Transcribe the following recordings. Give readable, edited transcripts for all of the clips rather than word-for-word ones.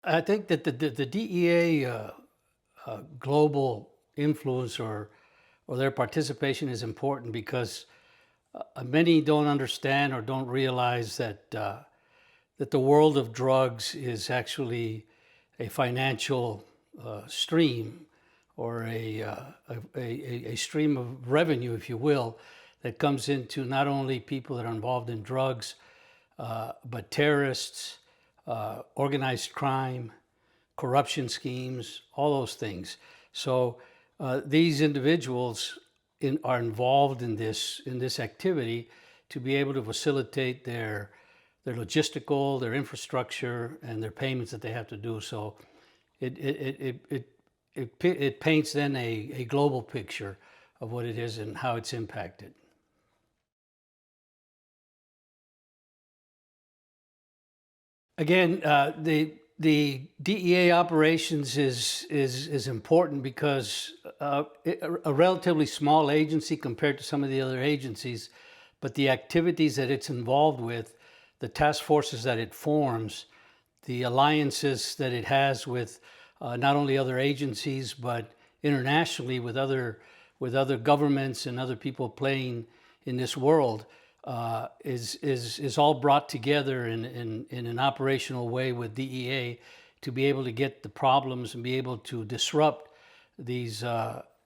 I think that the DEA global influence or their participation is important because many don't understand or don't realize that the world of drugs is actually a financial stream or a stream of revenue, if you will, that comes into not only people that are involved in drugs, but terrorists, organized crime, corruption schemes, all those things. So these individuals are involved in this activity to be able to facilitate their logistical, their infrastructure, and their payments that they have to do. So it paints then a global picture of what it is and how it's impacted. Again, the DEA operations is important because a relatively small agency compared to some of the other agencies, but the activities that it's involved with, the task forces that it forms, the alliances that it has with not only other agencies but internationally with other governments and other people playing in this world, is all brought together in an operational way with DEA to be able to get the problems and be able to disrupt these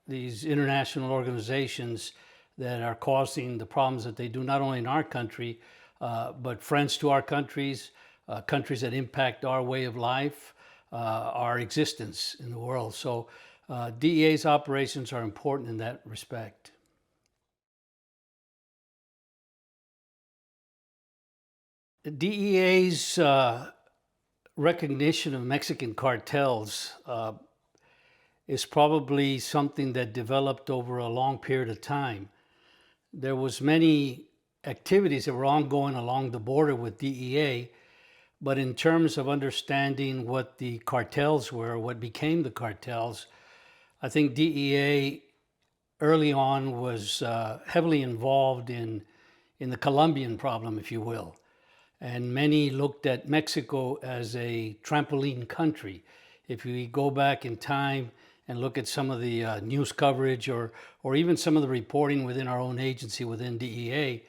international organizations that are causing the problems that they do, not only in our country, but friends to our countries, countries that impact our way of life, our existence in the world. So DEA's operations are important in that respect. The DEA's recognition of Mexican cartels is probably something that developed over a long period of time. There was many activities that were ongoing along the border with DEA, but in terms of understanding what the cartels were, what became the cartels, I think DEA early on was heavily involved in the Colombian problem, if you will. And many looked at Mexico as a trampoline country. If we go back in time and look at some of the news coverage or even some of the reporting within our own agency, within DEA,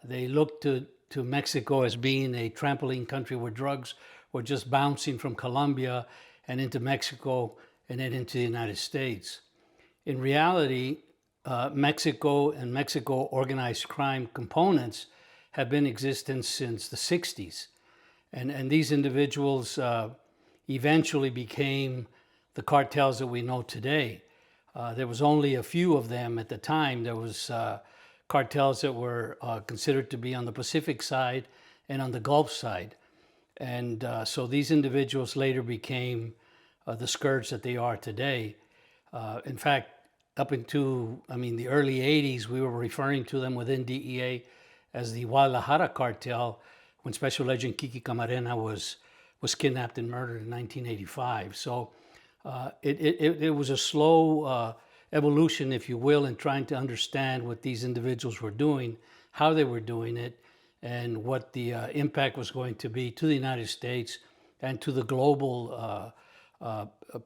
they looked to Mexico as being a trampoline country where drugs were just bouncing from Colombia and into Mexico and then into the United States. In reality, Mexico and Mexico organized crime components have been in existence since the 60s. And these individuals eventually became the cartels that we know today. There was only a few of them at the time. There was cartels that were considered to be on the Pacific side and on the Gulf side. And so these individuals later became the scourge that they are today. In fact, up into, the early 80s, we were referring to them within DEA as the Guadalajara cartel when Special Agent Kiki Camarena was kidnapped and murdered in 1985. So it was a slow evolution, if you will, in trying to understand what these individuals were doing, how they were doing it, and what the impact was going to be to the United States and to the global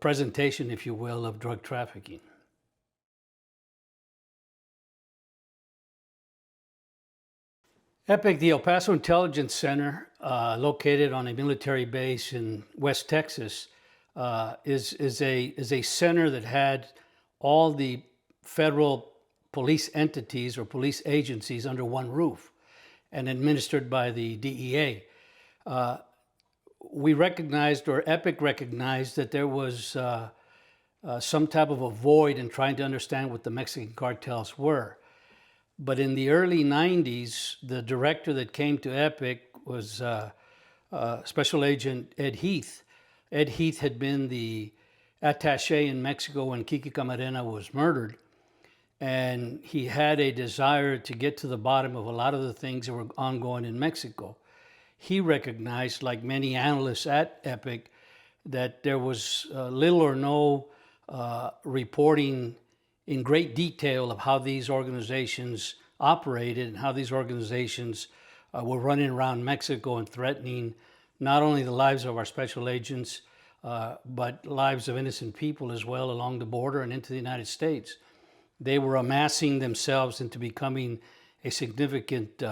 presentation, if you will, of drug trafficking. EPIC, the El Paso Intelligence Center, located on a military base in West Texas, is a center that had all the federal police entities or police agencies under one roof and administered by the DEA. We recognized, or EPIC recognized, that there was some type of a void in trying to understand what the Mexican cartels were. But in the early 90s, the director that came to EPIC was Special Agent Ed Heath. Ed Heath had been the attaché in Mexico when Kiki Camarena was murdered. And he had a desire to get to the bottom of a lot of the things that were ongoing in Mexico. He recognized, like many analysts at EPIC, that there was little or no reporting in great detail of how these organizations operated and how these organizations were running around Mexico and threatening not only the lives of our special agents, but lives of innocent people as well along the border and into the United States. They were amassing themselves into becoming a significant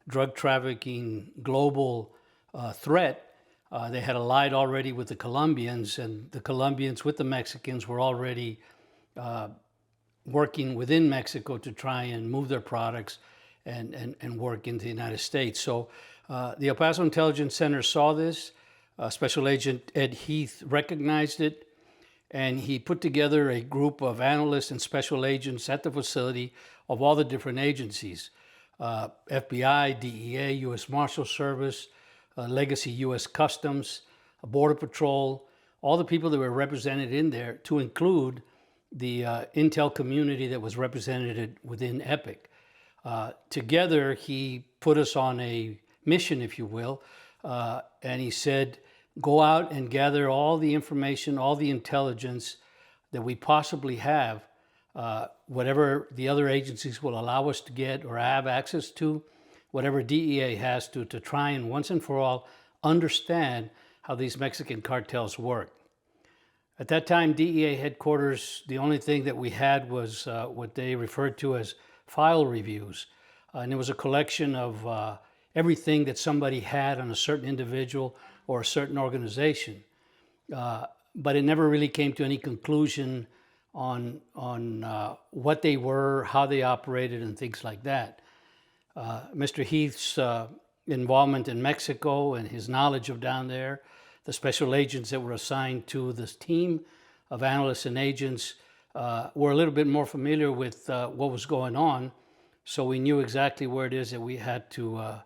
drug trafficking global threat. They had allied already with the Colombians, and the Colombians with the Mexicans were already working within Mexico to try and move their products and work into the United States. So the El Paso Intelligence Center saw this. Special Agent Ed Heath recognized it, and he put together a group of analysts and special agents at the facility of all the different agencies, FBI, DEA, U.S. Marshal Service, Legacy U.S. Customs, Border Patrol, all the people that were represented in there, to include the intel community that was represented within EPIC. Together, he put us on a mission, if you will, and he said, go out and gather all the information, all the intelligence that we possibly have, whatever the other agencies will allow us to get or have access to, whatever DEA has to try and once and for all understand how these Mexican cartels work. At that time, DEA headquarters, the only thing that we had was what they referred to as file reviews. And it was a collection of everything that somebody had on a certain individual or a certain organization. But it never really came to any conclusion on what they were, how they operated, and things like that. Mr. Heath's involvement in Mexico and his knowledge of down there, the special agents that were assigned to this team of analysts and agents were a little bit more familiar with what was going on, so we knew exactly where it is that we had to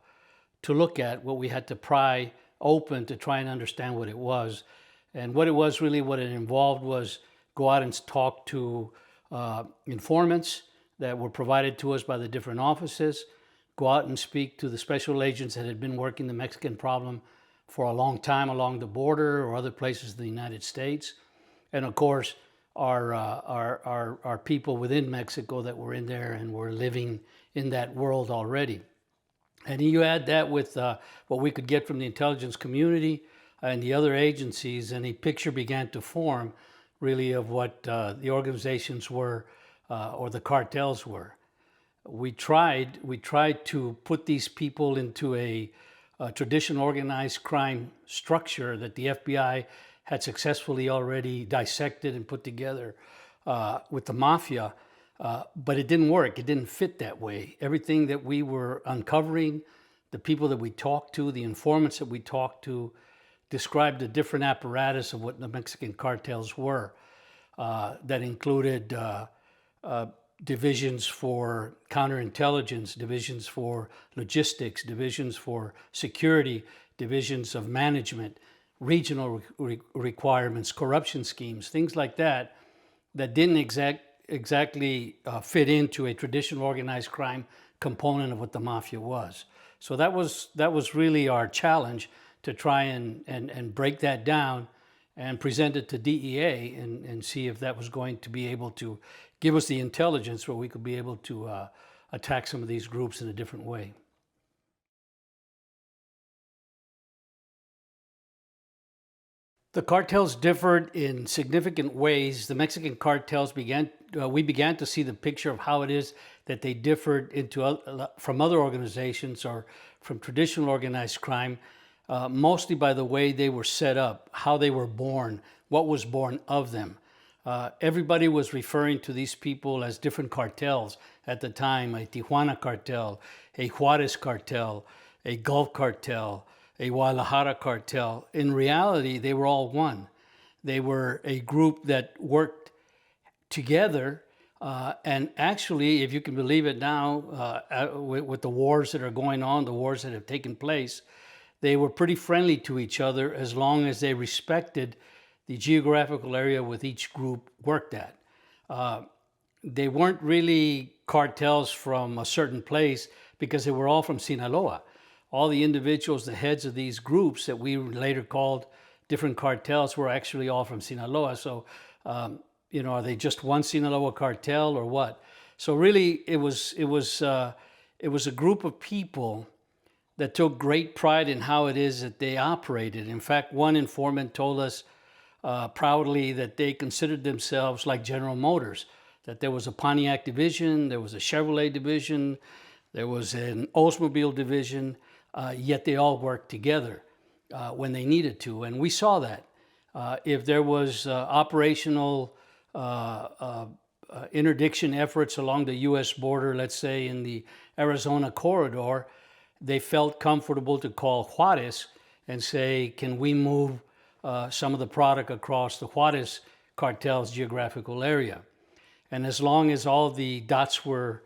look at, what we had to pry open to try and understand what it was. And what it was really, what it involved was go out and talk to informants that were provided to us by the different offices, go out and speak to the special agents that had been working the Mexican problem for a long time along the border or other places in the United States. And of course, our people within Mexico that were in there and were living in that world already. And you add that with what we could get from the intelligence community and the other agencies, and a picture began to form really of what the organizations were or the cartels were. We tried to put these people into a traditional organized crime structure that the FBI had successfully already dissected and put together with the mafia, but it didn't work. It didn't fit that way. Everything that we were uncovering, the people that we talked to, the informants that we talked to, described a different apparatus of what the Mexican cartels were. That included divisions for counterintelligence, divisions for logistics, divisions for security, divisions of management, regional requirements, corruption schemes, things like that, that didn't exactly fit into a traditional organized crime component of what the mafia was. So that was really our challenge, to try and break that down and present it to DEA and see if that was going to be able to give us the intelligence where we could be able to attack some of these groups in a different way. The cartels differed in significant ways. The Mexican cartels we began to see the picture of how it is that they differed from other organizations or from traditional organized crime, mostly by the way they were set up, how they were born, what was born of them. Everybody was referring to these people as different cartels at the time: a Tijuana cartel, a Juarez cartel, a Gulf cartel, a Guadalajara cartel. In reality, they were all one. They were a group that worked together, and actually, if you can believe it now, with the wars that are going on, the wars that have taken place, they were pretty friendly to each other as long as they respected the geographical area with each group worked at. They weren't really cartels from a certain place because they were all from Sinaloa. All the individuals, the heads of these groups that we later called different cartels, were actually all from Sinaloa. So, are they just one Sinaloa cartel or what? So really, it was a group of people that took great pride in how it is that they operated. In fact, one informant told us proudly that they considered themselves like General Motors, that there was a Pontiac division, there was a Chevrolet division, there was an Oldsmobile division, yet they all worked together when they needed to. And we saw that. If there was operational interdiction efforts along the U.S. border, let's say in the Arizona corridor, they felt comfortable to call Juarez and say, can we move some of the product across the Juarez cartel's geographical area? And as long as all the dots were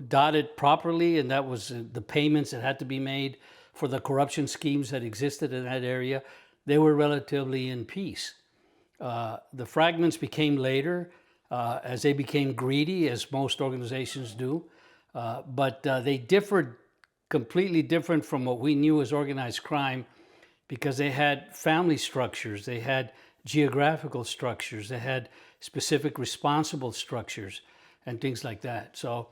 dotted properly, and that was the payments that had to be made for the corruption schemes that existed in that area, they were relatively in peace. The fragments became later as they became greedy, as most organizations do, but they differed completely different from what we knew as organized crime, because they had family structures, they had geographical structures, they had specific responsible structures and things like that. So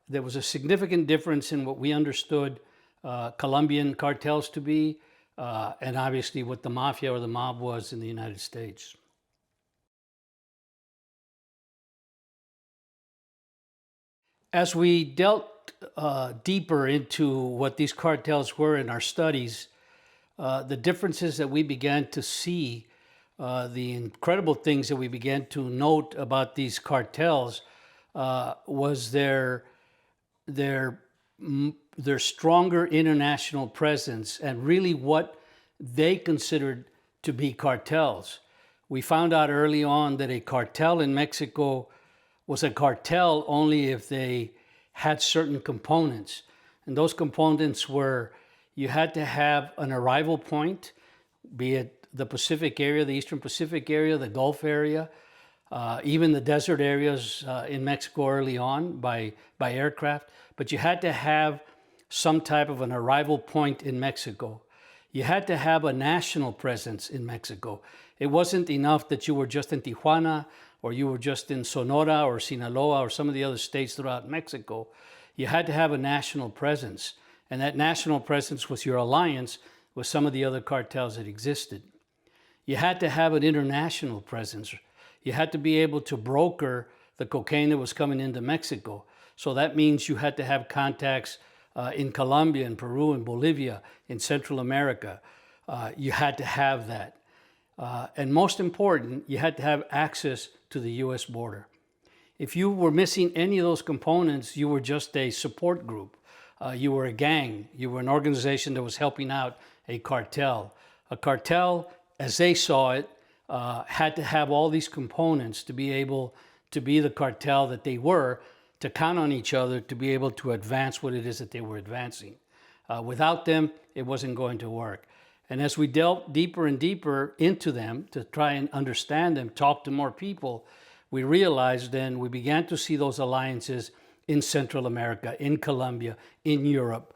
there was a significant difference in what we understood Colombian cartels to be, and obviously what the mafia or the mob was in the United States. As we dealt deeper into what these cartels were in our studies, the differences that we began to see, the incredible things that we began to note about these cartels was their stronger international presence and really what they considered to be cartels. We found out early on that a cartel in Mexico was a cartel only if they had certain components. And those components were, you had to have an arrival point, be it the Pacific area, the Eastern Pacific area, the Gulf area, even the desert areas in Mexico early on by aircraft. But you had to have some type of an arrival point in Mexico. You had to have a national presence in Mexico. It wasn't enough that you were just in Tijuana or you were just in Sonora or Sinaloa or some of the other states throughout Mexico. You had to have a national presence. And that national presence was your alliance with some of the other cartels that existed. You had to have an international presence. You had to be able to broker the cocaine that was coming into Mexico. So that means you had to have contacts in Colombia, in Peru, in Bolivia, in Central America. You had to have that. And most important, you had to have access to the US border. If you were missing any of those components, you were just a support group. You were a gang. You were an organization that was helping out a cartel. A cartel, as they saw it, had to have all these components to be able to be the cartel that they were, to count on each other to be able to advance what it is that they were advancing. Without them, it wasn't going to work. And as we delved deeper and deeper into them to try and understand them, talk to more people, we realized then we began to see those alliances in Central America, in Colombia, in Europe,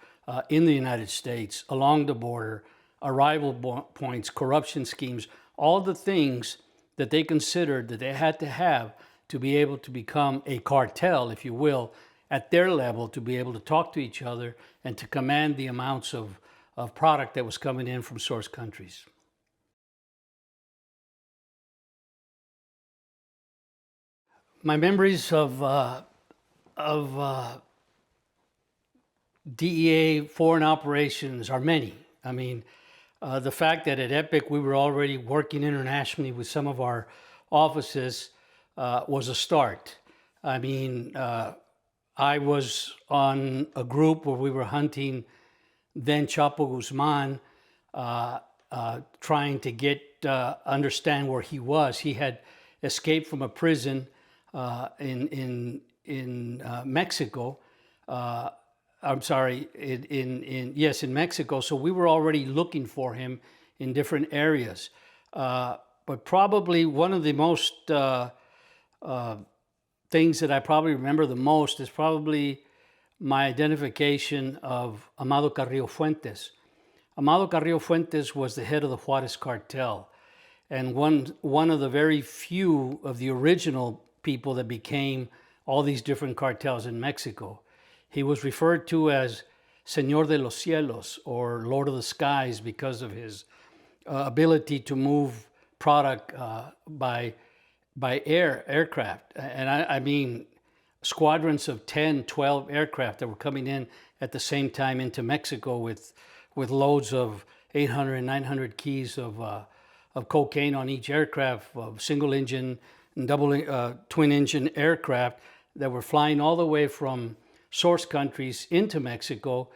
in the United States, along the border, arrival points, corruption schemes, all the things that they considered that they had to have to be able to become a cartel, if you will, at their level, to be able to talk to each other and to command the amounts of product that was coming in from source countries. My memories of DEA foreign operations are many. I mean, the fact that at Epic we were already working internationally with some of our offices was a start. I mean, I was on a group where we were hunting then Chapo Guzman, trying to understand where he was. He had escaped from a prison in Mexico. I'm sorry, in Mexico. So we were already looking for him in different areas. But probably one of the most things that I probably remember the most is probably my identification of Amado Carrillo Fuentes. Amado Carrillo Fuentes was the head of the Juarez cartel, and one of the very few of the original people that became all these different cartels in Mexico. He was referred to as Señor de los Cielos, or Lord of the Skies, because of his ability to move product by aircraft. And I mean squadrons of 10, 12 aircraft that were coming in at the same time into Mexico with loads of 800 and 900 keys of cocaine on each aircraft, of single engine and twin engine aircraft that were flying all the way from source countries into Mexico.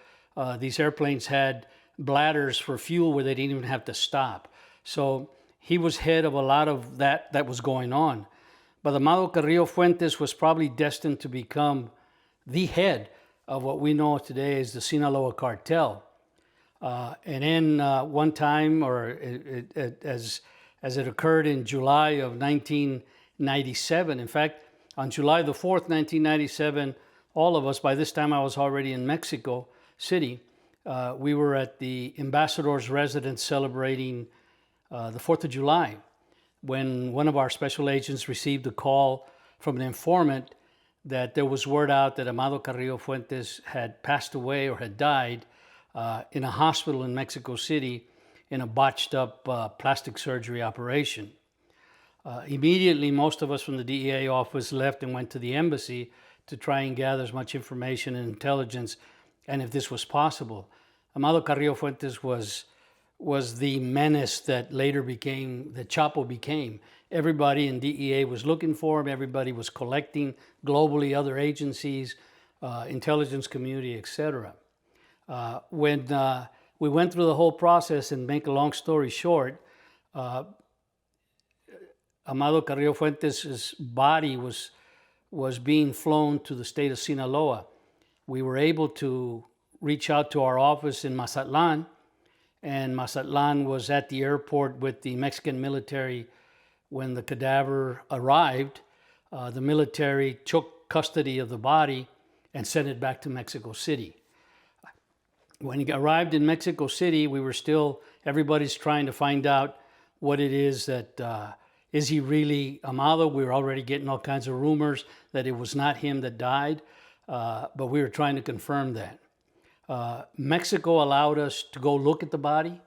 These airplanes had bladders for fuel where they didn't even have to stop. So he was head of a lot of that was going on. But Amado Carrillo Fuentes was probably destined to become the head of what we know today as the Sinaloa cartel. And then one time, or as it occurred in July of 1997, in fact, on July the 4th, 1997, all of us, by this time I was already in Mexico City, we were at the ambassador's residence celebrating the 4th of July, when one of our special agents received a call from an informant that there was word out that Amado Carrillo Fuentes had passed away or had died in a hospital in Mexico City in a botched up plastic surgery operation. Immediately, most of us from the DEA office left and went to the embassy to try and gather as much information and intelligence, and if this was possible. Amado Carrillo Fuentes was the menace that later became, that Chapo became. Everybody in DEA was looking for him. Everybody was collecting globally, other agencies, intelligence community, etc. When we went through the whole process, and make a long story short, Amado Carrillo Fuentes' body was being flown to the state of Sinaloa. We were able to reach out to our office in Mazatlan, and Mazatlan was at the airport with the Mexican military. When the cadaver arrived, the military took custody of the body and sent it back to Mexico City. When he arrived in Mexico City, everybody's trying to find out what it is that, is he really Amado? We were already getting all kinds of rumors that it was not him that died, but we were trying to confirm that. Mexico allowed us to go look at the body.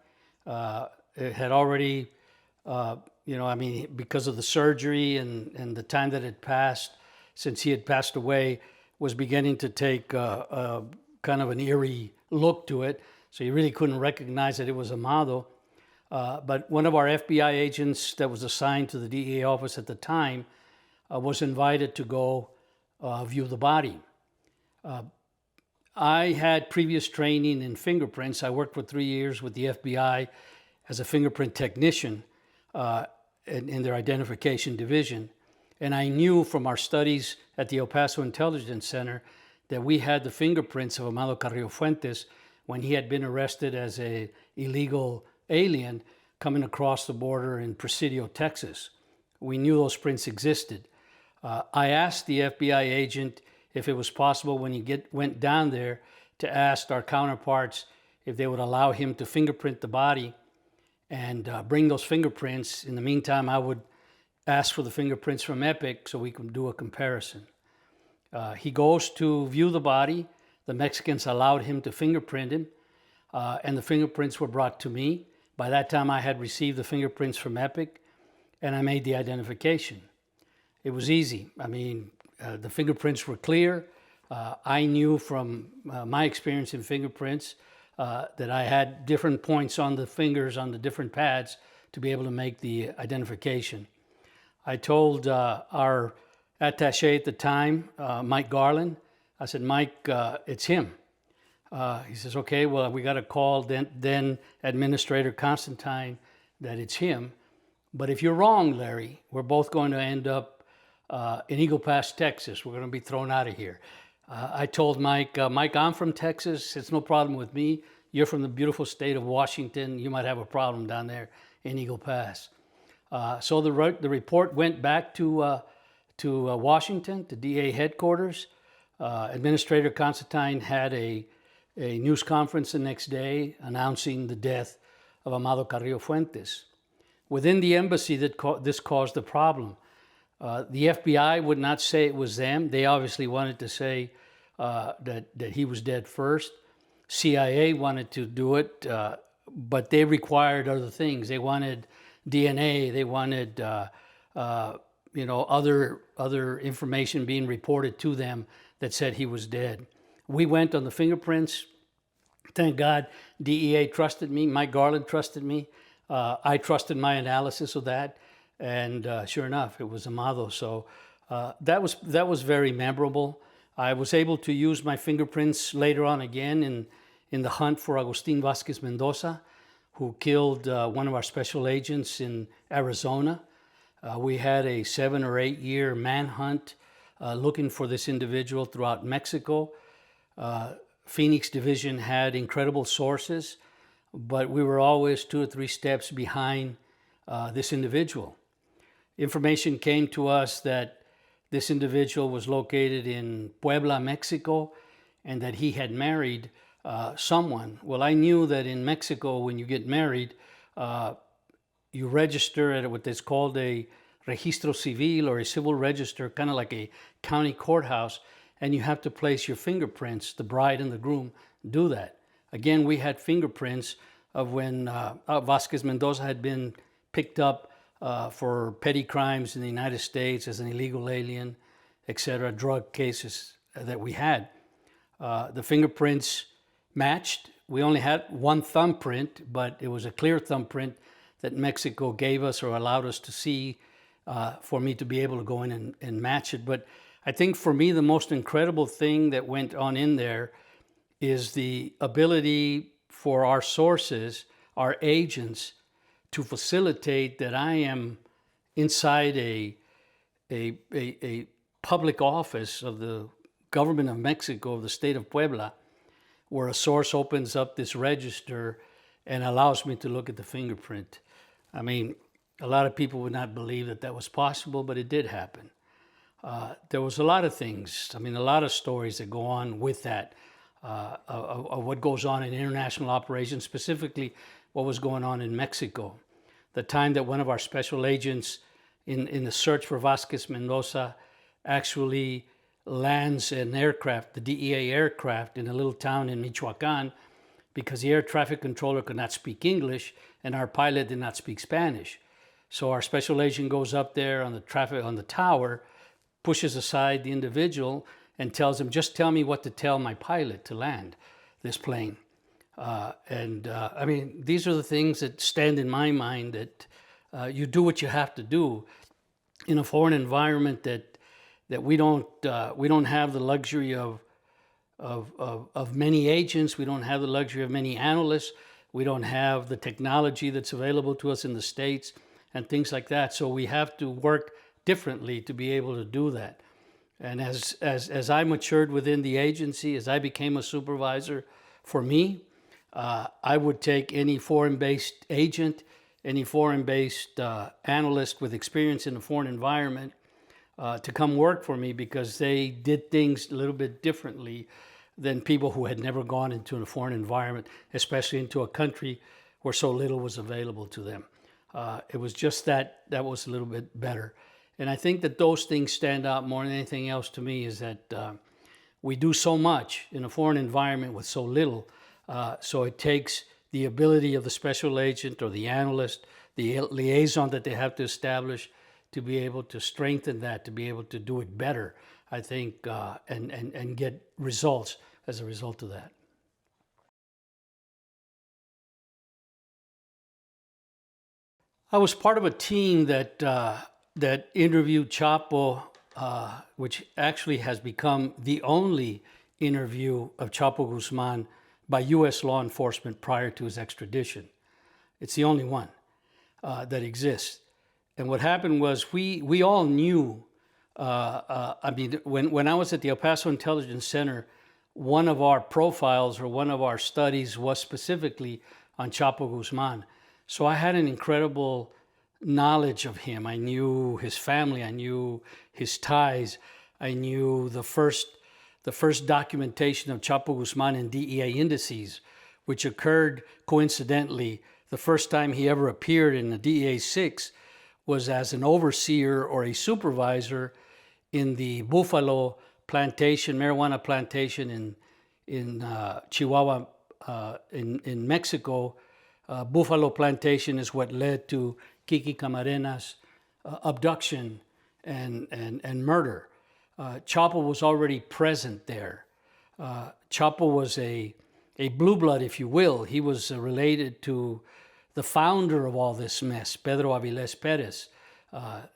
It had already, because of the surgery and the time that had passed since he had passed away, was beginning to take kind of an eerie look to it. So you really couldn't recognize that it was Amado. But one of our FBI agents that was assigned to the DEA office at the time was invited to go view the body. I had previous training in fingerprints. I worked for 3 years with the FBI as a fingerprint technician in their identification division. And I knew from our studies at the El Paso Intelligence Center that we had the fingerprints of Amado Carrillo Fuentes when he had been arrested as an illegal alien coming across the border in Presidio, Texas. We knew those prints existed. I asked the FBI agent if it was possible when he went down there to ask our counterparts if they would allow him to fingerprint the body and bring those fingerprints. In the meantime, I would ask for the fingerprints from Epic so we could do a comparison. He goes to view the body. The Mexicans allowed him to fingerprint him, and the fingerprints were brought to me. By that time, I had received the fingerprints from Epic, and I made the identification. It was easy. The fingerprints were clear. I knew from my experience in fingerprints that I had different points on the fingers on the different pads to be able to make the identification. I told our attaché at the time, Mike Garland, I said, Mike, it's him. He says, okay, well, we got to call then Administrator Constantine that it's him. But if you're wrong, Larry, we're both going to end up in Eagle Pass, Texas. We're going to be thrown out of here. I told Mike, Mike, I'm from Texas. It's no problem with me. You're from the beautiful state of Washington. You might have a problem down there in Eagle Pass. So the report went back to Washington, to DA headquarters. Administrator Constantine had a news conference the next day announcing the death of Amado Carrillo Fuentes. Within the embassy, this caused a problem. The FBI would not say it was them. They obviously wanted to say that he was dead first. CIA wanted to do it, but they required other things. They wanted DNA. They wanted other information being reported to them that said he was dead. We went on the fingerprints. Thank God DEA trusted me. Mike Garland trusted me. I trusted my analysis of that, and sure enough, it was Amado. So that was very memorable. I was able to use my fingerprints later on again in the hunt for Agustin Vasquez Mendoza, who killed one of our special agents in Arizona. We had a 7 or 8 year manhunt looking for this individual throughout Mexico. Phoenix Division had incredible sources, but we were always 2 or 3 steps behind this individual. Information came to us that this individual was located in Puebla, Mexico, and that he had married someone. Well, I knew that in Mexico, when you get married, you register at what is called a registro civil, or a civil register, kind of like a county courthouse, and you have to place your fingerprints. The bride and the groom do that. Again, we had fingerprints of when Vasquez Mendoza had been picked up for petty crimes in the United States as an illegal alien, etc., drug cases that we had. The fingerprints matched. We only had one thumbprint, but it was a clear thumbprint that Mexico gave us or allowed us to see for me to be able to go in and match it. But I think for me, the most incredible thing that went on in there is the ability for our sources, our agents, to facilitate that I am inside a public office of the government of Mexico, of the state of Puebla, where a source opens up this register and allows me to look at the fingerprint. I mean, a lot of people would not believe that that was possible, but it did happen. There was a lot of things, a lot of stories that go on with that, of what goes on in international operations, specifically what was going on in Mexico. The time that one of our special agents in the search for Vasquez Mendoza actually lands an aircraft, the DEA aircraft, in a little town in Michoacan, because the air traffic controller could not speak English and our pilot did not speak Spanish. So our special agent goes up there on the tower, pushes aside the individual and tells him, just tell me what to tell my pilot to land this plane. These are the things that stand in my mind, that you do what you have to do in a foreign environment that we don't have the luxury of many agents. We don't have the luxury of many analysts. We don't have the technology that's available to us in the States and things like that. So we have to work differently to be able to do that. And as I matured within the agency, as I became a supervisor, for me, I would take any foreign-based agent, any foreign-based analyst with experience in a foreign environment to come work for me, because they did things a little bit differently than people who had never gone into a foreign environment, especially into a country where so little was available to them. It was just that was a little bit better. And I think that those things stand out more than anything else to me, is that we do so much in a foreign environment with so little. So it takes the ability of the special agent or the analyst, the liaison that they have to establish, to be able to strengthen that, to be able to do it better, I think, and get results as a result of that. I was part of a team that interviewed Chapo, which actually has become the only interview of Chapo Guzman by U.S. law enforcement prior to his extradition. It's the only one that exists. And what happened was we all knew, when I was at the El Paso Intelligence Center, one of our profiles or one of our studies was specifically on Chapo Guzman. So I had an incredible knowledge of him. I knew his family. I knew his ties. I knew the first documentation of Chapo Guzman in DEA indices, which occurred coincidentally. The first time he ever appeared in the DEA 6 was as an overseer or a supervisor in the Buffalo plantation, marijuana plantation in Chihuahua, in Mexico. Buffalo plantation is what led to Kiki Camarena's abduction and murder. Chapo was already present there. Chapo was a blue blood, if you will. He was related to the founder of all this mess, Pedro Avilés Perez.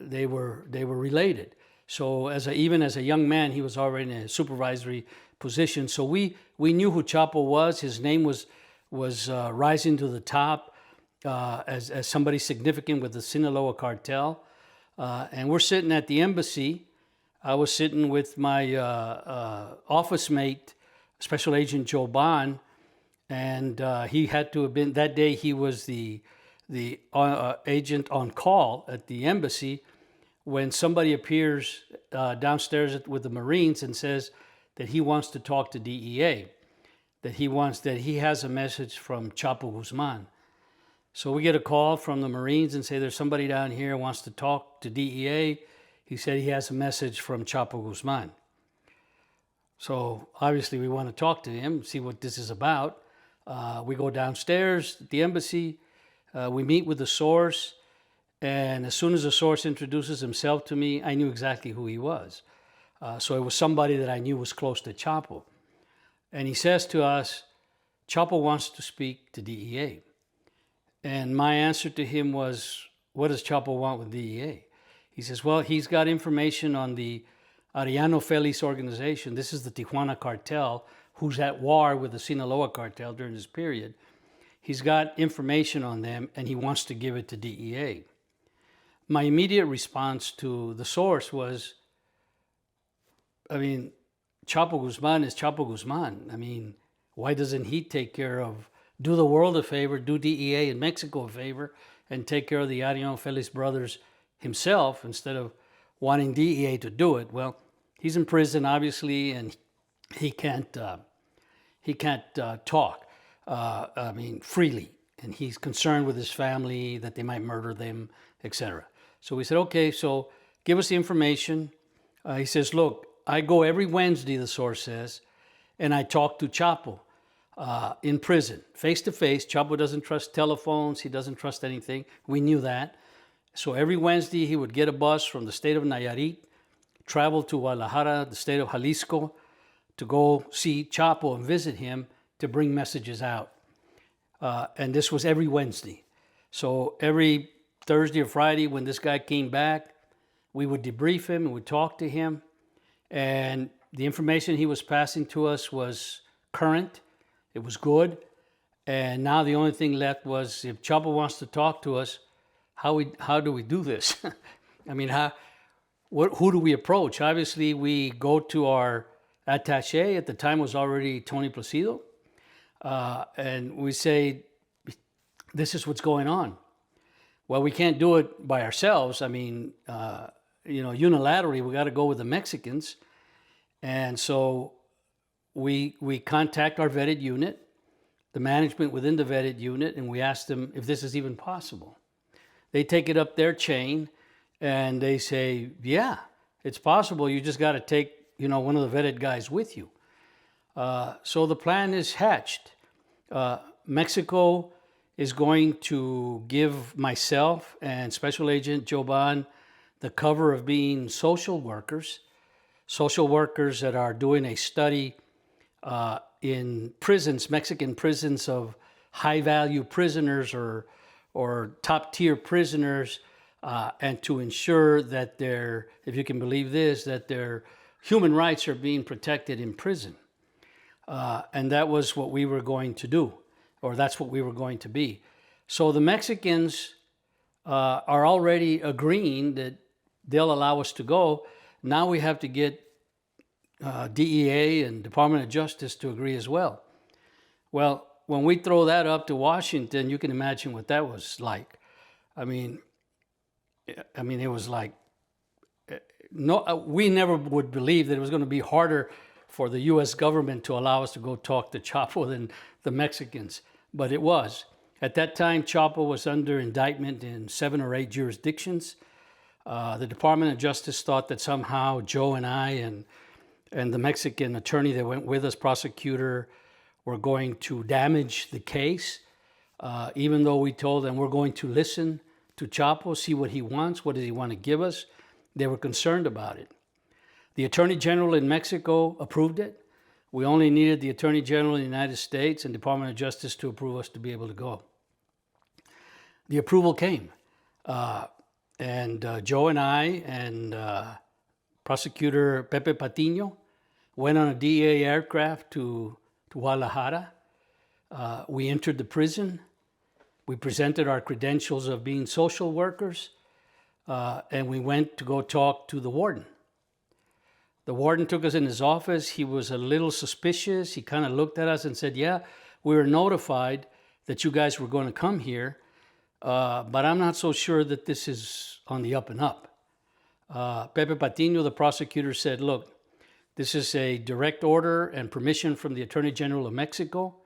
They were related. So even as a young man, he was already in a supervisory position. So we knew who Chapo was. His name was rising to the top as somebody significant with the Sinaloa cartel. And we're sitting at the embassy. I was sitting with my office mate, Special Agent Joe Bond, and he had to have been, that day he was the agent on call at the embassy when somebody appears downstairs with the Marines and says that he wants to talk to DEA, that he has a message from Chapo Guzman. So we get a call from the Marines and say there's somebody down here who wants to talk to DEA. He said he has a message from Chapo Guzman. So obviously we want to talk to him, see what this is about. We go downstairs at the embassy. We meet with the source. And as soon as the source introduces himself to me, I knew exactly who he was. So it was somebody that I knew was close to Chapo. And he says to us, Chapo wants to speak to DEA. And my answer to him was, what does Chapo want with DEA? He says, well, he's got information on the Arellano Félix organization. This is the Tijuana cartel, who's at war with the Sinaloa cartel during this period. He's got information on them, and he wants to give it to DEA. My immediate response to the source was, Chapo Guzman is Chapo Guzman. Why doesn't he do the world a favor, do DEA in Mexico a favor, and take care of the Arellano Félix brothers himself instead of wanting DEA to do it? Well, he's in prison, obviously, and he can't talk, freely. And he's concerned with his family, that they might murder them, etc. So we said, okay, so give us the information. He says, look, I go every Wednesday, the source says, and I talk to Chapo in prison, face to face. Chapo doesn't trust telephones. He doesn't trust anything. We knew that. So every Wednesday, he would get a bus from the state of Nayarit, travel to Guadalajara, the state of Jalisco, to go see Chapo and visit him to bring messages out. And this was every Wednesday. So every Thursday or Friday, when this guy came back, we would debrief him and we'd talk to him. And the information he was passing to us was current. It was good. And now the only thing left was, if Chapo wants to talk to us, how do we do this? Who do we approach? Obviously, we go to our attaché. At the time was already Tony Placido. And we say, this is what's going on. Well, we can't do it by ourselves. Unilaterally, we got to go with the Mexicans. And so we contact our vetted unit, the management within the vetted unit, and we ask them if this is even possible. They take it up their chain and they say, yeah, it's possible. You just got to take, one of the vetted guys with you. So the plan is hatched. Mexico is going to give myself and Special Agent Joban the cover of being social workers that are doing a study in prisons, Mexican prisons, of high-value prisoners or top-tier prisoners, and to ensure that if you can believe this, that their human rights are being protected in prison. And that was what we were going to do, or that's what we were going to be. So the Mexicans are already agreeing that they'll allow us to go. Now we have to get DEA and Department of Justice to agree as well. Well, when we throw that up to Washington, you can imagine what that was like. It was like, we never would believe that it was going to be harder for the U.S. government to allow us to go talk to Chapo than the Mexicans. But it was. At that time, Chapo was under indictment in 7 or 8 jurisdictions. The Department of Justice thought that somehow Joe and I and and the Mexican attorney that went with us, prosecutor, were going to damage the case, even though we told them we're going to listen to Chapo, see what he wants, what does he want to give us. They were concerned about it. The Attorney General in Mexico approved it. We only needed the Attorney General in the United States and Department of Justice to approve us to be able to go. The approval came. And Joe and I and Prosecutor Pepe Patiño went on a DEA aircraft to Guadalajara. We entered the prison. We presented our credentials of being social workers, and we went to go talk to the warden. The warden took us in his office. He was a little suspicious. He kind of looked at us and said, yeah, we were notified that you guys were going to come here, but I'm not so sure that this is on the up and up. Pepe Patiño, the prosecutor, said, look, this is a direct order and permission from the Attorney General of Mexico.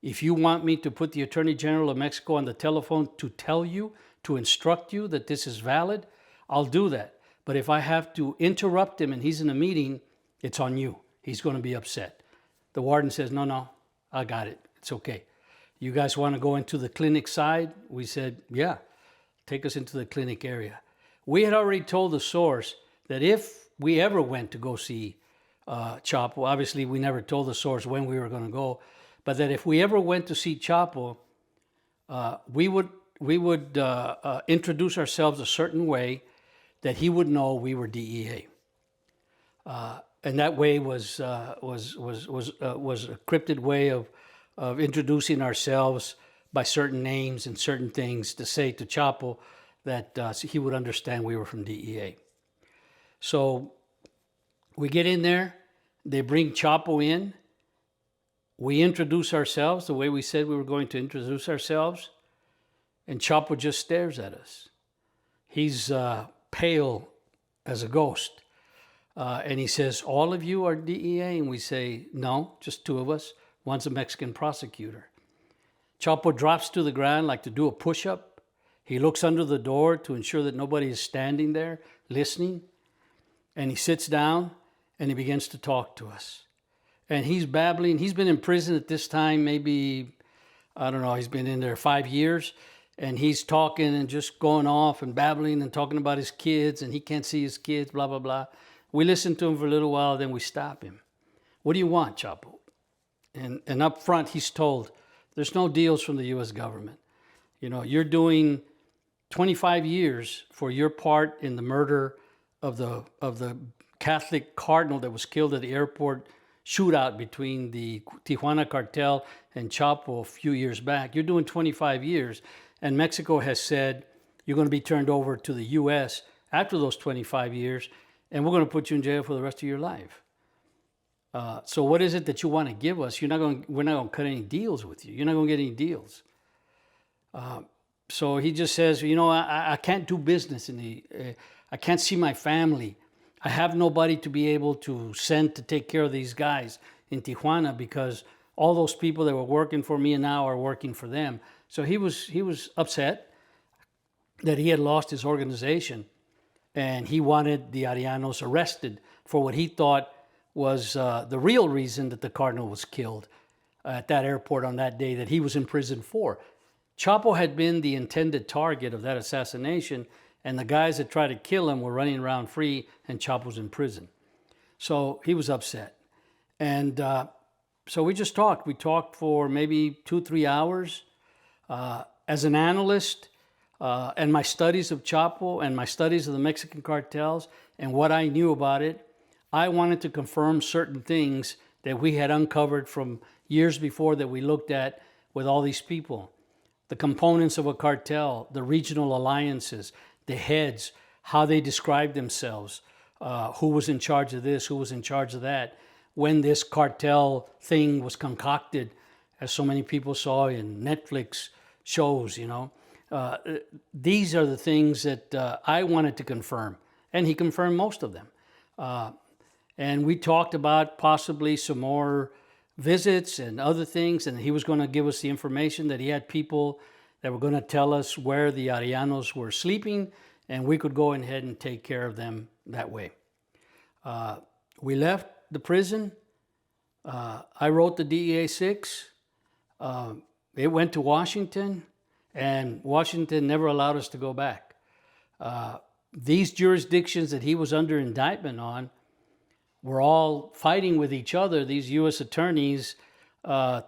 If you want me to put the Attorney General of Mexico on the telephone to tell you, to instruct you that this is valid, I'll do that. But if I have to interrupt him and he's in a meeting, it's on you. He's going to be upset. The warden says, no, I got it. It's okay. You guys want to go into the clinic side? We said, yeah, take us into the clinic area. We had already told the source that if we ever went to go see Chapo, obviously we never told the source when we were going to go, but that if we ever went to see Chapo, we would introduce ourselves a certain way that he would know we were DEA. And that way was a cryptid way of introducing ourselves by certain names and certain things to say to Chapo that so he would understand we were from DEA. So we get in there, they bring Chapo in, we introduce ourselves the way we said we were going to introduce ourselves, and Chapo just stares at us. He's pale as a ghost. And he says, all of you are DEA? And we say, no, just two of us. One's a Mexican prosecutor. Chapo drops to the ground like to do a push-up. He looks under the door to ensure that nobody is standing there listening. And he sits down and he begins to talk to us. And he's babbling. He's been in prison at this time, maybe, I don't know, he's been in there 5 years. And he's talking and just going off and babbling and talking about his kids, and he can't see his kids, blah, blah, blah. We listen to him for a little while, then we stop him. What do you want, Chapo? And up front, he's told, there's no deals from the U.S. government. You know, you're doing 25 years for your part in the murder of the Catholic cardinal that was killed at the airport shootout between the Tijuana cartel and Chapo a few years back. You're doing 25 years. And Mexico has said, you're going to be turned over to the U.S. after those 25 years, and we're going to put you in jail for the rest of your life. So what is it that you want to give us? We're not going to cut any deals with you. You're not going to get any deals. So he just says, you know, I can't do business I can't see my family. I have nobody to be able to send to take care of these guys in Tijuana because all those people that were working for me and now are working for them. So he was upset that he had lost his organization, and he wanted the Arianos arrested for what he thought was the real reason that the cardinal was killed at that airport on that day that he was in prison for. Chapo had been the intended target of that assassination, and the guys that tried to kill him were running around free, and Chapo's in prison. So he was upset. And so we just talked. We talked for maybe 2-3 hours. As an analyst and my studies of Chapo and my studies of the Mexican cartels and what I knew about it, I wanted to confirm certain things that we had uncovered from years before that we looked at with all these people. The components of a cartel, the regional alliances, the heads, how they described themselves, who was in charge of this, who was in charge of that, when this cartel thing was concocted, as so many people saw in Netflix shows, you know. These are the things that I wanted to confirm, and he confirmed most of them. And we talked about possibly some more visits and other things, and he was going to give us the information that he had people that were going to tell us where the Arianos were sleeping, and we could go ahead and take care of them that way. We left the prison. I wrote the DEA 6. It went to Washington, and Washington never allowed us to go back. These jurisdictions that he was under indictment on were all fighting with each other, these U.S. attorneys,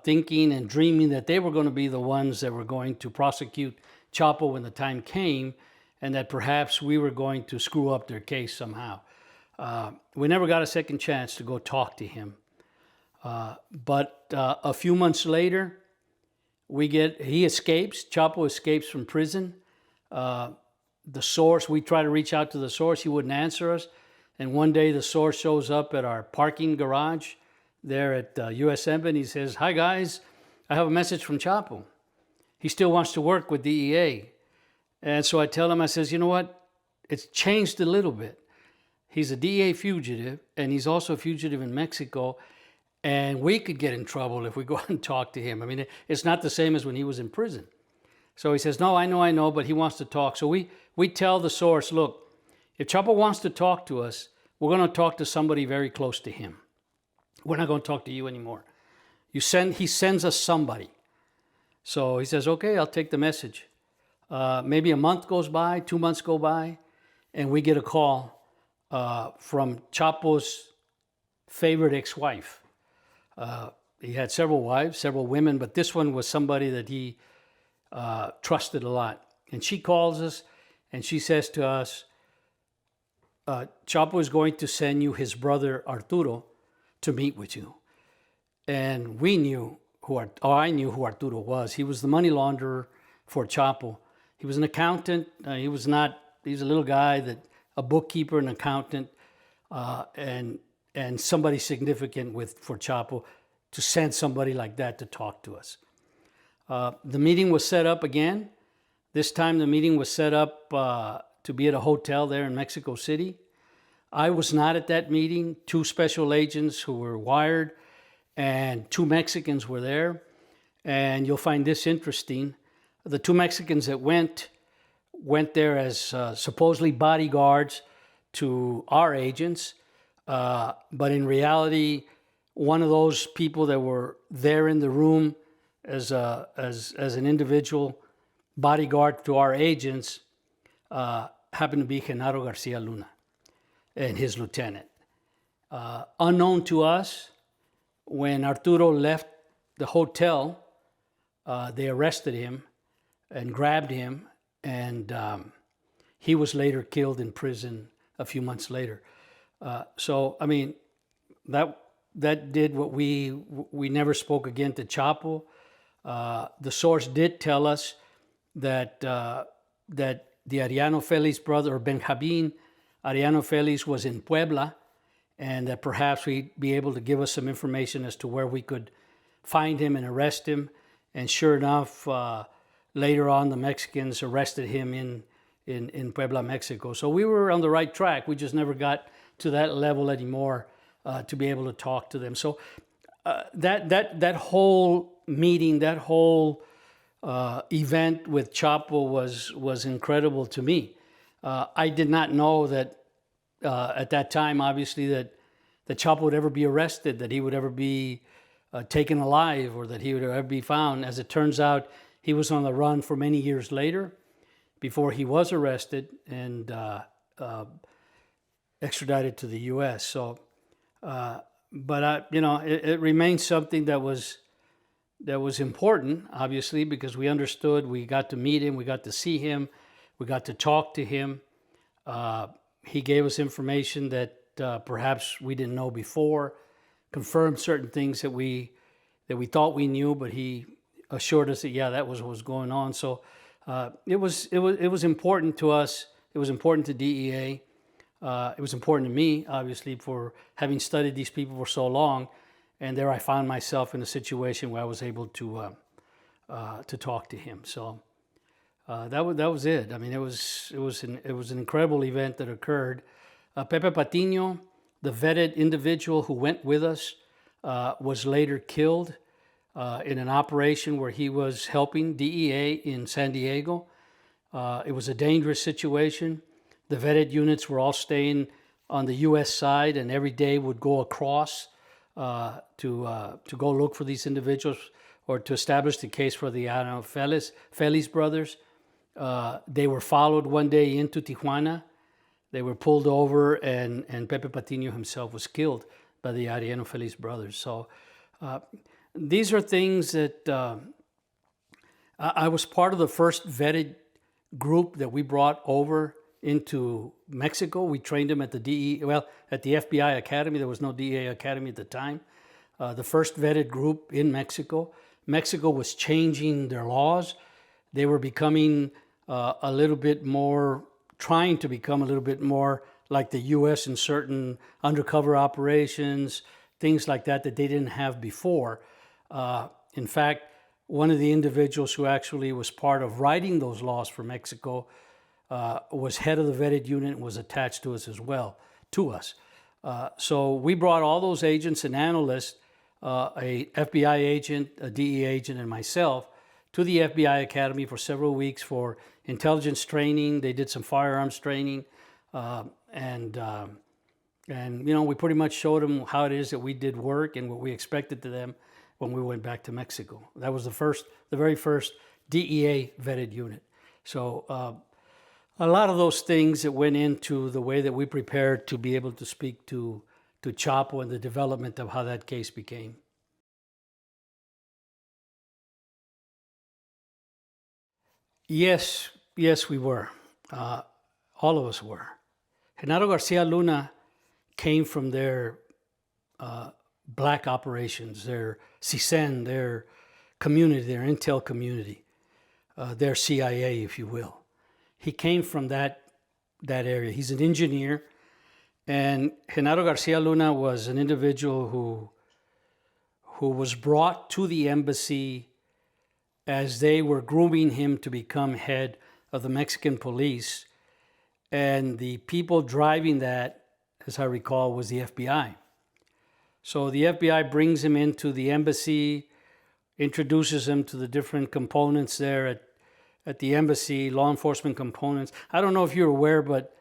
thinking and dreaming that they were going to be the ones that were going to prosecute Chapo when the time came, and that perhaps we were going to screw up their case somehow. We never got a second chance to go talk to him. But a few months later, he escapes. Chapo escapes from prison. The source, we try to reach out to the source. He wouldn't answer us. And one day the source shows up at our parking garage there at US Embassy. He says, "Hi guys, I have a message from Chapo. He still wants to work with DEA." And so I tell him, I says, "You know what? It's changed a little bit. He's a DEA fugitive, and he's also a fugitive in Mexico. And we could get in trouble if we go out and talk to him. I mean, it's not the same as when he was in prison." So he says, "No, I know, but he wants to talk." So we tell the source, "Look, if Chapo wants to talk to us, we're going to talk to somebody very close to him. We're not going to talk to you anymore. He sends us somebody." So he says, "Okay, I'll take the message." Maybe a month goes by, 2 months go by, and we get a call from Chapo's favorite ex-wife. He had several wives, several women, but this one was somebody that he trusted a lot. And she calls us and she says to us, "Chapo is going to send you his brother Arturo to meet with you." And I knew who Arturo was. He was the money launderer for Chapo. He was an accountant. He's a little guy, a bookkeeper, an accountant, and somebody significant for Chapo to send somebody like that to talk to us. The meeting was set up again. This time the meeting was set up to be at a hotel there in Mexico City. I was not at that meeting. 2 special agents who were wired and 2 Mexicans were there. And you'll find this interesting. The 2 Mexicans that went there as supposedly bodyguards to our agents. But in reality, one of those people that were there in the room as an individual bodyguard to our agents happened to be Genaro Garcia Luna and his lieutenant. Unknown to us, when Arturo left the hotel, they arrested him and grabbed him, and he was later killed in prison a few months later. So, I mean, that did what we never spoke again to Chapo. The source did tell us that the Ariano Félix brother, or Benjamín Ariano Félix, was in Puebla, and that perhaps he'd be able to give us some information as to where we could find him and arrest him. And sure enough, later on, the Mexicans arrested him in Puebla, Mexico. So we were on the right track. We just never got to that level anymore to be able to talk to them. So that whole meeting, that whole event with Chapo was incredible to me. I did not know that at that time, obviously, that Chapo would ever be arrested, that he would ever be taken alive, or that he would ever be found. As it turns out, he was on the run for many years later before he was arrested and extradited to the U.S. So, but it remains something that was important, obviously, because we understood. We got to meet him, we got to see him, we got to talk to him. He gave us information that perhaps we didn't know before, confirmed certain things that we thought we knew, but he assured us that that was what was going on. So it was important to us. It was important to DEA. It was important to me, obviously, for having studied these people for so long. And there I found myself in a situation where I was able to talk to him. So that was it. I mean, it was an incredible event that occurred. Pepe Patiño, the vetted individual who went with us, was later killed in an operation where he was helping DEA in San Diego. It was a dangerous situation. The vetted units were all staying on the U.S. side, and every day would go across to go look for these individuals or to establish the case for the Feliz brothers. They were followed one day into Tijuana. They were pulled over, and Pepe Patiño himself was killed by the Arellano Feliz brothers. So these are things that I was part of the first vetted group that we brought over into Mexico. We trained them at the at the FBI Academy. There was no DEA Academy at the time. The first vetted group in Mexico. Mexico was changing their laws. They were becoming a little bit more, trying to become a little bit more like the U.S. in certain undercover operations, things like that they didn't have before. In fact, one of the individuals who actually was part of writing those laws for Mexico was head of the vetted unit and was attached to us as well, So we brought all those agents and analysts, a FBI agent, a DEA agent, and myself, to the FBI Academy for several weeks for intelligence training. They did some firearms training, and we pretty much showed them how it is that we did work and what we expected to them when we went back to Mexico. That was the very first DEA vetted unit. So a lot of those things that went into the way that we prepared to be able to speak to Chapo and the development of how that case became. Yes, we were. All of us were. Genaro Garcia Luna came from their black operations, their CISEN, their community, their intel community, their CIA, if you will. He came from that area. He's an engineer, and Genaro Garcia Luna was an individual who was brought to the embassy as they were grooming him to become head of the Mexican police. And the people driving that, as I recall, was the FBI. So the FBI brings him into the embassy, introduces him to the different components there at the embassy, law enforcement components. I don't know if you're aware, but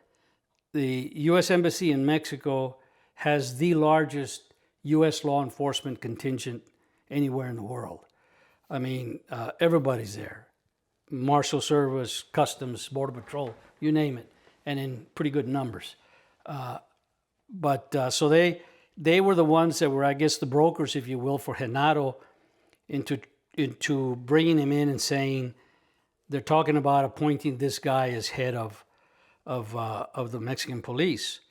the U.S. Embassy in Mexico has the largest U.S. law enforcement contingent anywhere in the world. I mean, everybody's there. Marshal Service, Customs, Border Patrol, you name it, and in pretty good numbers. So they were the ones that were, I guess, the brokers, if you will, for Genaro into bringing him in and saying, they're talking about appointing this guy as head of the Mexican police.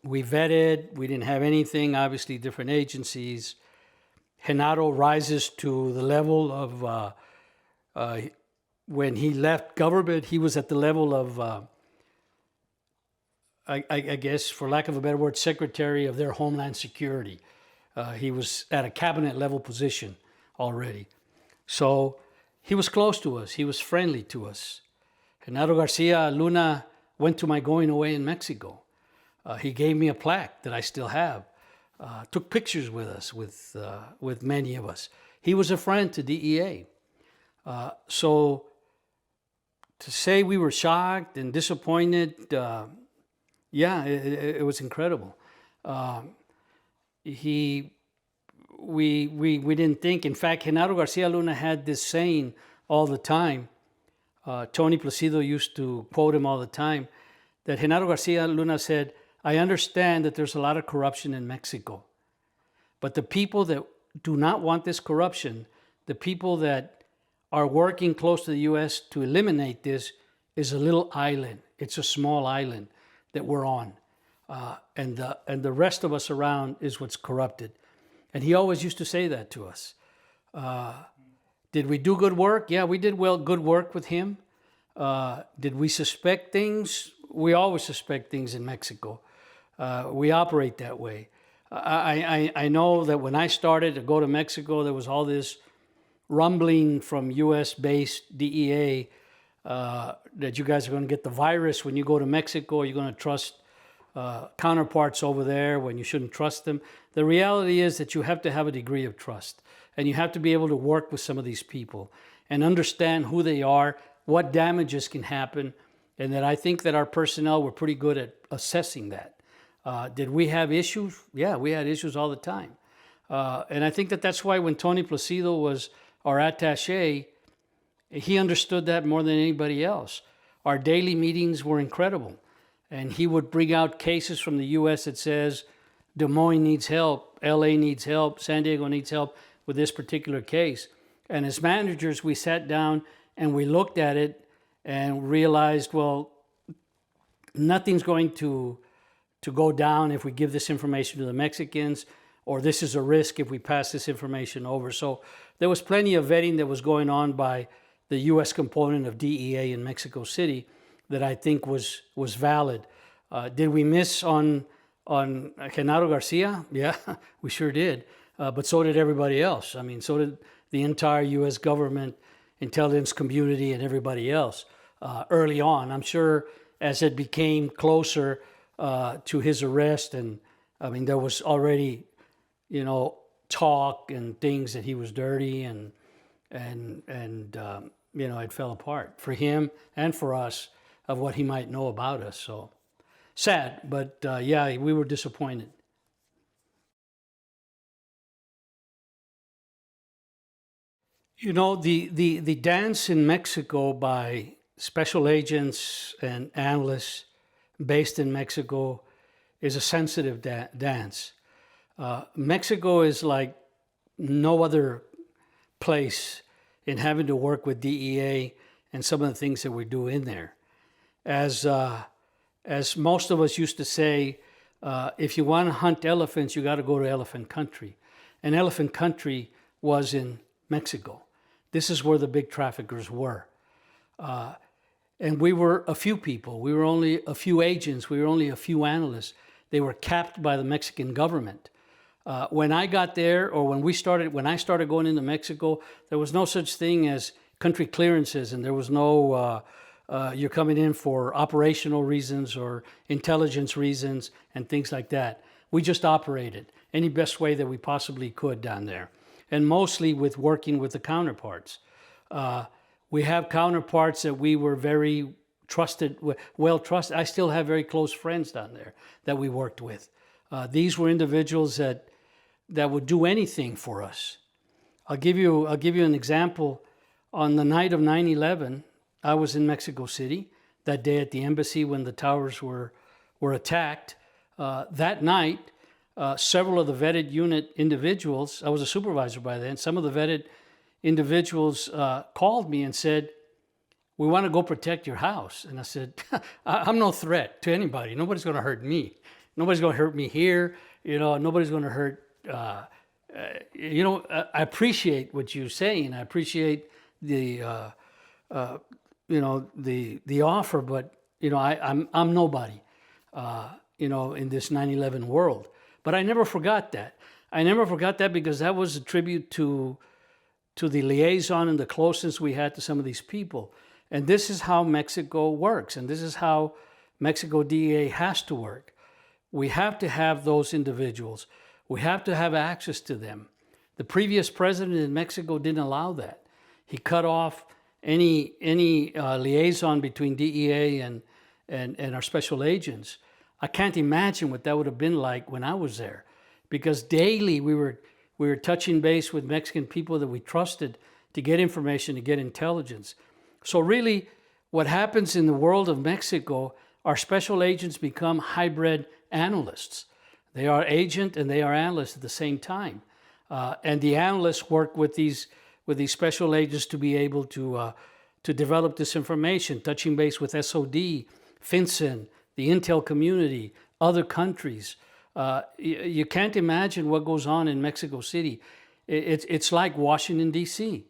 We vetted, we didn't have anything, obviously different agencies. Genaro rises to the level of, when he left government, he was at the level of, I guess, for lack of a better word, secretary of their Homeland Security. He was at a cabinet level position already. So he was close to us. He was friendly to us. Genaro Garcia Luna went to my going away in Mexico. He gave me a plaque that I still have. Took pictures with us, with many of us. He was a friend to DEA. So to say we were shocked and disappointed, it was incredible. We didn't think. In fact, Genaro Garcia Luna had this saying all the time. Tony Placido used to quote him all the time, that Genaro Garcia Luna said, "I understand that there's a lot of corruption in Mexico, but the people that do not want this corruption, the people that are working close to the U.S. to eliminate this, is a little island. It's a small island that we're on, and the rest of us around is what's corrupted." And he always used to say that to us. Did we do good work? Yeah, we did good work with him. Did we suspect things? We always suspect things in Mexico. We operate that way. I know that when I started to go to Mexico, there was all this rumbling from U.S.-based DEA that you guys are going to get the virus when you go to Mexico. You're going to trust counterparts over there when you shouldn't trust them. The reality is that you have to have a degree of trust, and you have to be able to work with some of these people and understand who they are, what damages can happen, and that I think that our personnel were pretty good at assessing that. Did we have issues? Yeah, we had issues all the time. And I think that that's why when Tony Placido was our attaché, he understood that more than anybody else. Our daily meetings were incredible. And he would bring out cases from the U.S. that says Des Moines needs help, L.A. needs help, San Diego needs help with this particular case. And as managers, we sat down and we looked at it and realized, well, nothing's going to go down if we give this information to the Mexicans, or this is a risk if we pass this information over. So there was plenty of vetting that was going on by the U.S. component of DEA in Mexico City that I think was valid. Did we miss on Genaro Garcia? Yeah, we sure did. But so did everybody else. I mean, so did the entire U.S. government, intelligence community, and everybody else early on. I'm sure as it became closer to his arrest, and I mean, there was already, talk and things that he was dirty, and it fell apart for him and for us of what he might know about us. So sad, but yeah, we were disappointed. The dance in Mexico by special agents and analysts based in Mexico is a sensitive dance. Mexico is like no other place in having to work with DEA and some of the things that we do in there. As most of us used to say, if you want to hunt elephants, you got to go to elephant country. And elephant country was in Mexico. This is where the big traffickers were. And we were a few people. We were only a few agents. We were only a few analysts. They were capped by the Mexican government. When I got there, or when I started going into Mexico, there was no such thing as country clearances, and there was no you're coming in for operational reasons or intelligence reasons and things like that. We just operated any best way that we possibly could down there, and mostly with working with the counterparts. We have counterparts that we were very trusted, well trusted. I still have very close friends down there that we worked with. These were individuals that would do anything for us. I'll give you an example. On the night of 9/11, I was in Mexico City that day at the embassy when the towers were attacked. That night, several of the vetted unit individuals, I was a supervisor by then, some of the vetted individuals called me and said, "We want to go protect your house." And I said, I'm no threat to anybody. Nobody's going to hurt me. Nobody's going to hurt me here. Nobody's going to hurt. I appreciate what you're saying. I appreciate the offer, but I'm nobody. In this 9/11 world. But I never forgot that. I never forgot that because that was a tribute to the liaison and the closeness we had to some of these people. And this is how Mexico works, and this is how Mexico DEA has to work. We have to have those individuals. We have to have access to them. The previous president in Mexico didn't allow that. He cut off any liaison between DEA and our special agents. I can't imagine what that would have been like when I was there, because daily we were touching base with Mexican people that we trusted to get information, to get intelligence. So really, what happens in the world of Mexico, our special agents become hybrid analysts. They are agent and they are analyst at the same time. And the analysts work with these special agents to be able to develop this information, touching base with SOD, FinCEN, the intel community, other countries. You can't imagine what goes on in Mexico City. It's like Washington, D.C.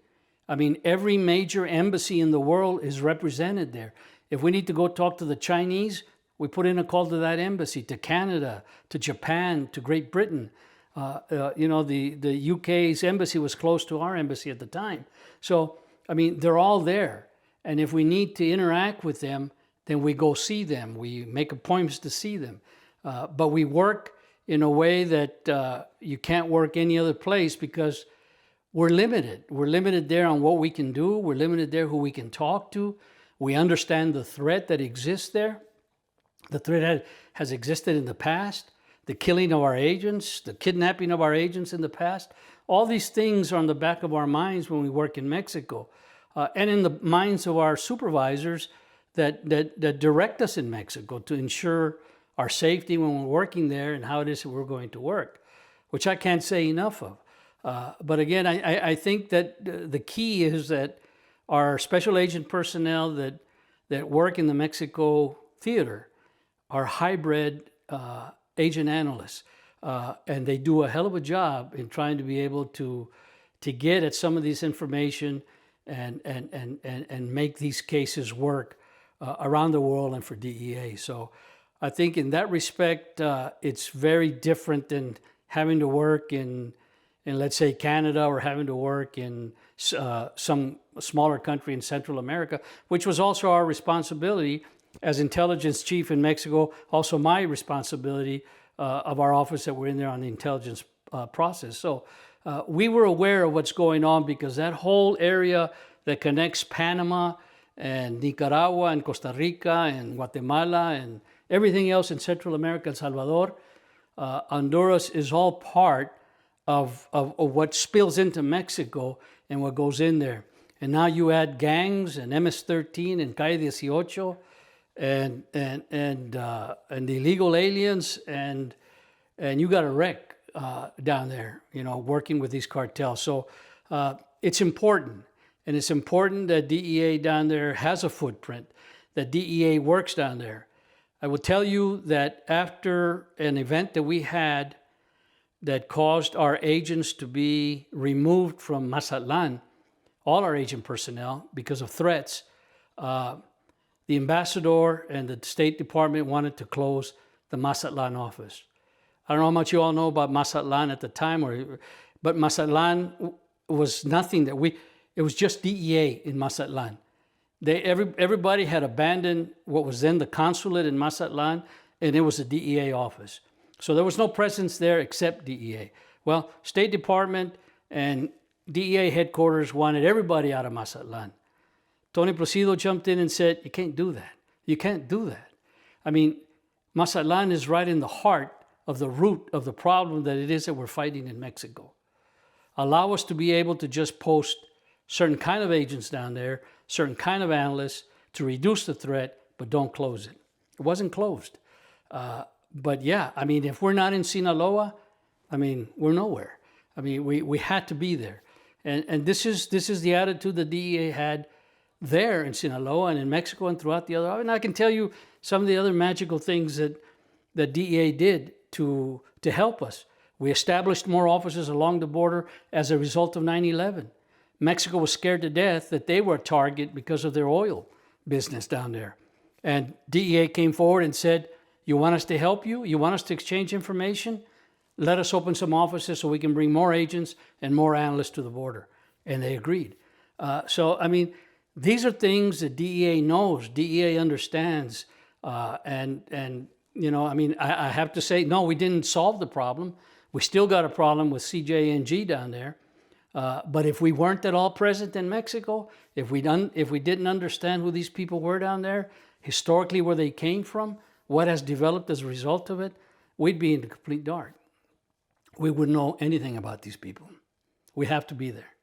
I mean, every major embassy in the world is represented there. If we need to go talk to the Chinese, we put in a call to that embassy, to Canada, to Japan, to Great Britain. The UK's embassy was close to our embassy at the time. So, I mean, they're all there. And if we need to interact with them, then we go see them. We make appointments to see them. But we work in a way that you can't work any other place because we're limited. We're limited there on what we can do. We're limited there who we can talk to. We understand the threat that exists there. The threat has existed in the past, the killing of our agents, the kidnapping of our agents in the past. All these things are on the back of our minds when we work in Mexico, and in the minds of our supervisors that direct us in Mexico to ensure our safety when we're working there and how it is that we're going to work, which I can't say enough of. But again, I think that the key is that our special agent personnel that work in the Mexico theater are hybrid agent analysts, and they do a hell of a job in trying to be able to get at some of this information and make these cases work around the world and for DEA. So I think in that respect, it's very different than having to work in let's say Canada, or having to work in some smaller country in Central America, which was also our responsibility as intelligence chief in Mexico, also my responsibility of our office that were in there on the intelligence process. So we were aware of what's going on, because that whole area that connects Panama and Nicaragua and Costa Rica and Guatemala and everything else in Central America, El Salvador, Honduras is all part of what spills into Mexico and what goes in there. And now you add gangs and MS-13 and Calle 18 and the illegal aliens, and you got a wreck down there, working with these cartels. So it's important, and it's important that DEA down there has a footprint, that DEA works down there. I will tell you that after an event that we had that caused our agents to be removed from Mazatlan, all our agent personnel, because of threats, the ambassador and the State Department wanted to close the Mazatlan office. I don't know how much you all know about Mazatlan at the time, but Mazatlan was nothing it was just DEA in Mazatlan. Everybody had abandoned what was then the consulate in Mazatlan, and it was a DEA office. So there was no presence there except DEA. Well, State Department and DEA headquarters wanted everybody out of Mazatlan. Tony Placido jumped in and said, you can't do that. You can't do that. I mean, Mazatlan is right in the heart of the root of the problem that it is that we're fighting in Mexico. Allow us to be able to just post certain kind of agents down there, certain kind of analysts to reduce the threat, but don't close it. It wasn't closed. But yeah, I mean, if we're not in Sinaloa, I mean, we're nowhere. I mean, we had to be there. And this is the attitude the DEA had there in Sinaloa and in Mexico and throughout the other. And I can tell you some of the other magical things that DEA did to help us. We established more offices along the border as a result of 9/11. Mexico was scared to death that they were a target because of their oil business down there. And DEA came forward and said, you want us to help you? You want us to exchange information? Let us open some offices so we can bring more agents and more analysts to the border. And they agreed. So, I mean, these are things that DEA knows, DEA understands. And I mean, I have to say, no, we didn't solve the problem. We still got a problem with CJNG down there. But if we weren't at all present in Mexico, if we didn't understand who these people were down there, historically where they came from, what has developed as a result of it, we'd be in the complete dark. We wouldn't know anything about these people. We have to be there.